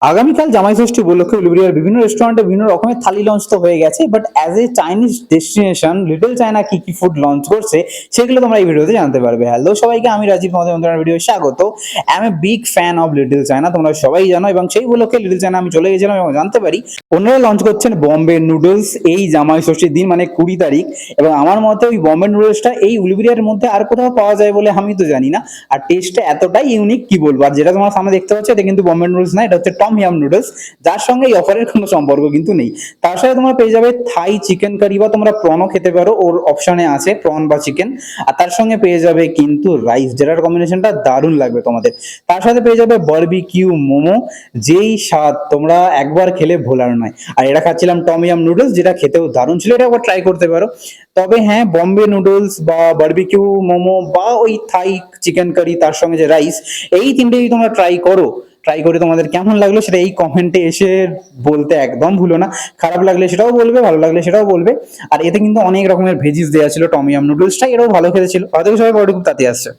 আগামীকাল জামাই ষষ্ঠী উপলক্ষে উলুবেড়িয়ার বিভিন্ন রেস্টুরেন্টে বিভিন্ন রকমের থালি লঞ্চ তো হয়ে গেছে, but as a Chinese destination little China কি কি ফুড লঞ্চ করছে সেগুলো তোমরা এই ভিডিওতে জানতে পারবে। হ্যালো সবাইকে, আমি রাজীব, তোমাদের নতুন ভিডিও স্বাগত। I M a big fan of little China, তোমরা সবাই জানো, এবং সেই উপলক্ষে লিটল চায়না আমি চলে গেছিলাম এবং জানতে পারি ওনারা লঞ্চ করছেন বম্বে নুডলস এই জামাই ষষ্ঠীর দিন, মানে 20 তারিখ। এবং আমার মতে ওই বম্বে নুডলসটা এই উলুবেড়িয়ার মধ্যে আর কোথাও পাওয়া যায় বলে আমি তো জানি না। আর টেস্টটা এতটাই ইউনিক, কি বলবো। আর যেটা তোমার সামনে দেখতে পাচ্ছ, এটা কিন্তু বম্বে নুডলস না, এটা হচ্ছে টম ইয়াম নুডলস, যার সঙ্গে এই অফারের কোনো সম্পর্ক কিন্তু নেই। তার সাথে তোমরা পেয়ে যাবে থাই চিকেন কারি, বা তোমরা প্রনও খেতে পারো, ওর অপশনে আছে প্রন বা চিকেন। আর তার সঙ্গে পেয়ে যাবে কিন্তু রাইস, যেটার কম্বিনেশনটা দারুণ লাগবে তোমাদের। তার সাথে পেয়ে যাবে বারবিকিউ মোমো, যেই স্বাদ তোমরা একবার খেলে ভোলার নয়। আর এটা খাচ্ছিলাম টম ইয়াম নুডলস, যেটা খেতেও দারুণ ছিল, এটা একবার ট্রাই করতে পারো। তবে হ্যাঁ, বম্বে নুডলস বা বারবিকিউ মোমো বা ওই থাই চিকেন কারি, তার সঙ্গে যে রাইস, এই তিনটেই তোমরা ট্রাই করে তোমাদের কেমন লাগলো সেটা এই কমেন্টে এসে বলতে একদম ভুলো না। খারাপ লাগলে সেটাও বলবে, ভালো লাগলে সেটাও বলবে। আর এতে কিন্তু অনেক রকমের ভেজিস দেওয়া ছিল টমিয়াম নুডলসটা, এটাও ভালো খেতে ছিল। হয়তো সবাই বড় খুব তাতে আসছে।